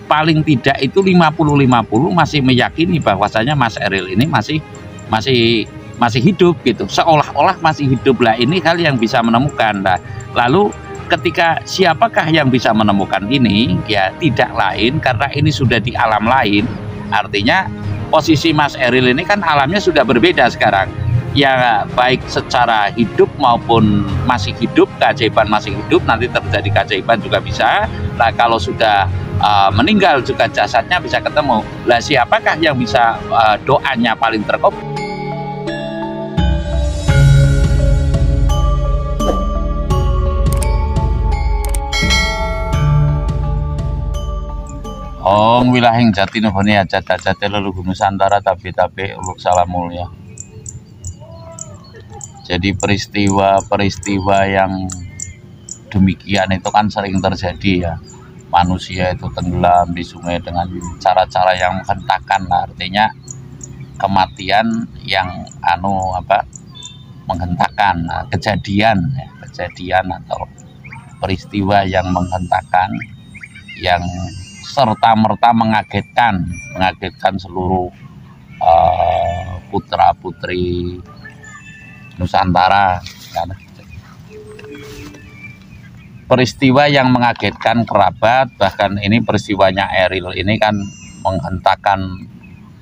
paling tidak itu 50-50 masih meyakini bahwasanya Mas Eril ini masih hidup gitu, seolah-olah masih hidup. Lah ini hal yang bisa menemukan. Nah, lalu ketika siapakah yang bisa menemukan ini, ya tidak lain karena ini sudah di alam lain. Artinya posisi Mas Eril ini kan alamnya sudah berbeda sekarang, ya baik secara hidup maupun masih hidup, keajaiban masih hidup, nanti terjadi keajaiban juga bisa. Nah kalau sudah meninggal juga jasadnya bisa ketemu. Lah siapakah yang bisa doanya paling terkabul? Om wilahing jati nuhuni ajat-ajate leluhur Nusantara tapi uluk salam mulia. Jadi peristiwa-peristiwa yang demikian itu kan sering terjadi ya. Manusia itu tenggelam di sungai dengan cara-cara yang menghentakan. Nah, artinya kematian yang menghentakkan. Nah, kejadian atau peristiwa yang menghentakkan, yang serta-merta mengagetkan seluruh putra-putri Nusantara. Peristiwa yang mengagetkan kerabat, bahkan ini peristiwanya Eril ini kan menghentakkan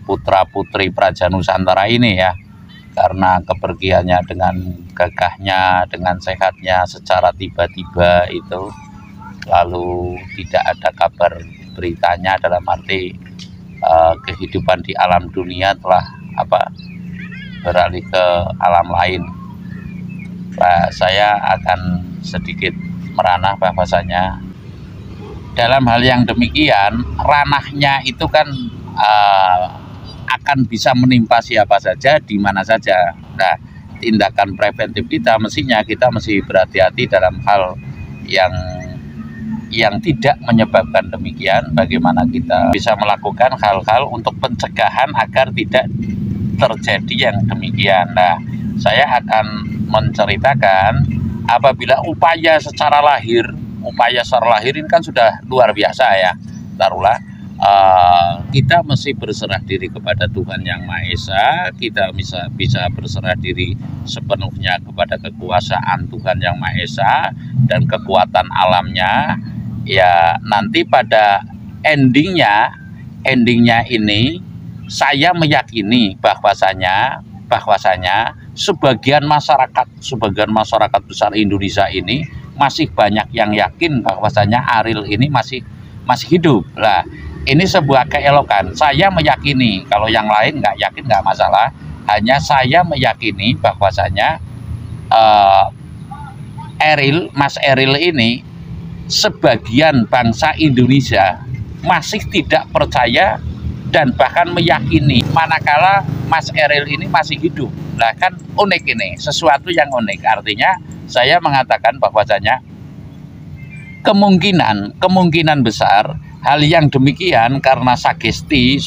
putra-putri Praja Nusantara ini ya, karena kepergiannya dengan gagahnya, dengan sehatnya secara tiba-tiba itu, lalu tidak ada kabar beritanya, dalam arti kehidupan di alam dunia telah beralih ke alam lain. Nah, saya akan sedikit merana bahwasanya dalam hal yang demikian ranahnya itu kan akan bisa menimpa siapa saja di mana saja. Nah, tindakan preventif kita mestinya kita mesti berhati-hati dalam hal yang tidak menyebabkan demikian. Bagaimana kita bisa melakukan hal-hal untuk pencegahan agar tidak terjadi yang demikian. Nah, saya akan menceritakan apabila upaya secara lahir ini kan sudah luar biasa ya. Taruhlah kita mesti berserah diri kepada Tuhan Yang Maha Esa, kita bisa berserah diri sepenuhnya kepada kekuasaan Tuhan Yang Maha Esa dan kekuatan alamnya. Ya nanti pada endingnya ini saya meyakini bahwasanya sebagian masyarakat besar Indonesia ini masih banyak yang yakin bahwasanya Eril ini masih hidup. Lah ini sebuah keelokan. Saya meyakini, kalau yang lain nggak yakin nggak masalah. Hanya saya meyakini bahwasanya Mas Eril ini, sebagian bangsa Indonesia masih tidak percaya dan bahkan meyakini manakala Mas Eril ini masih hidup. Nah kan unik ini, sesuatu yang unik. Artinya saya mengatakan bahwasanya kemungkinan besar hal yang demikian karena sagesti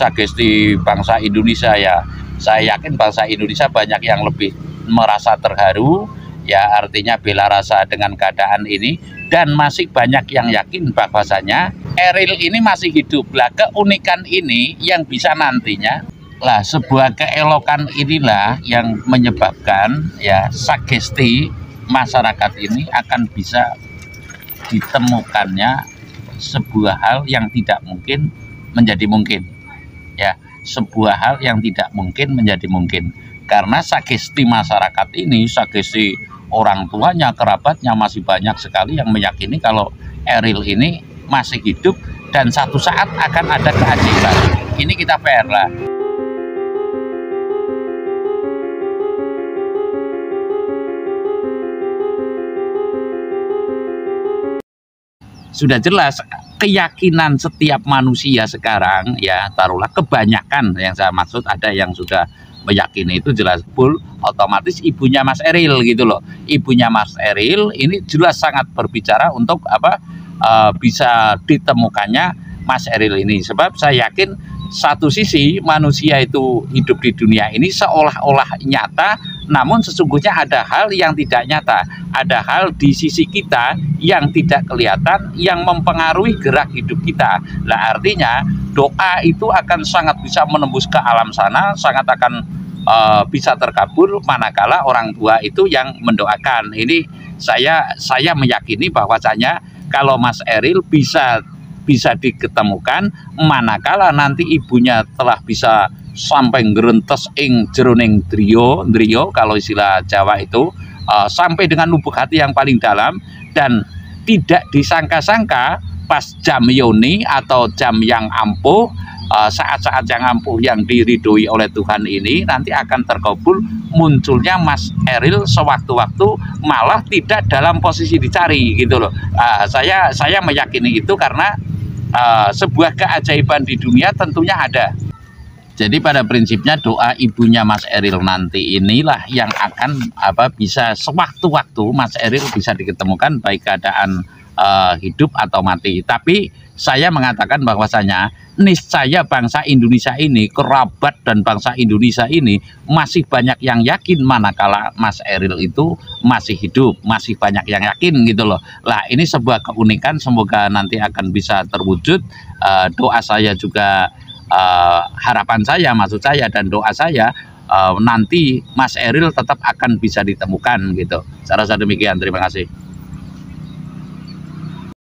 bangsa Indonesia ya. Saya yakin bangsa Indonesia banyak yang lebih merasa terharu ya, artinya bela rasa dengan keadaan ini, dan masih banyak yang yakin bahwasanya Eril ini masih hidup. Lah keunikan ini yang bisa nantinya, lah sebuah keelokan inilah yang menyebabkan ya sagesti masyarakat ini akan bisa ditemukannya sebuah hal yang tidak mungkin menjadi mungkin ya, sebuah hal yang tidak mungkin menjadi mungkin karena sagesti masyarakat ini, sagesti orang tuanya, kerabatnya masih banyak sekali yang meyakini kalau Eril ini masih hidup dan satu saat akan ada keajaiban. Ini kita fair lah. Sudah jelas keyakinan setiap manusia sekarang ya, taruhlah kebanyakan, yang saya maksud ada yang sudah meyakini itu jelas full otomatis ibunya Mas Eril gitu loh. Ibunya Mas Eril ini jelas sangat berbicara untuk bisa ditemukannya Mas Eril ini, sebab saya yakin satu sisi manusia itu hidup di dunia ini seolah-olah nyata, namun sesungguhnya ada hal yang tidak nyata, ada hal di sisi kita yang tidak kelihatan yang mempengaruhi gerak hidup kita. Nah, artinya doa itu akan sangat bisa menembus ke alam sana, sangat akan bisa terkabul manakala orang tua itu yang mendoakan. Ini saya meyakini bahwasanya kalau Mas Eril bisa diketemukan manakala nanti ibunya telah bisa sampai ngerentes ing jeroning drio kalau istilah Jawa itu, sampai dengan lubuk hati yang paling dalam, dan tidak disangka-sangka pas jam yoni atau jam yang ampuh, saat-saat yang ampuh yang diridhoi oleh Tuhan ini nanti akan terkabul munculnya Mas Eril sewaktu-waktu, malah tidak dalam posisi dicari gitu loh. Saya meyakini itu karena sebuah keajaiban di dunia tentunya ada. Jadi pada prinsipnya doa ibunya Mas Eril nanti inilah yang akan bisa sewaktu-waktu Mas Eril bisa diketemukan baik keadaan hidup atau mati. Tapi saya mengatakan bahwasanya niscaya bangsa Indonesia ini, kerabat dan bangsa Indonesia ini masih banyak yang yakin manakala Mas Eril itu masih hidup, masih banyak yang yakin gitu loh. Lah ini sebuah keunikan, semoga nanti akan bisa terwujud. Doa saya juga, harapan saya, maksud saya dan doa saya, nanti Mas Eril tetap akan bisa ditemukan gitu. Saya rasa demikian, terima kasih.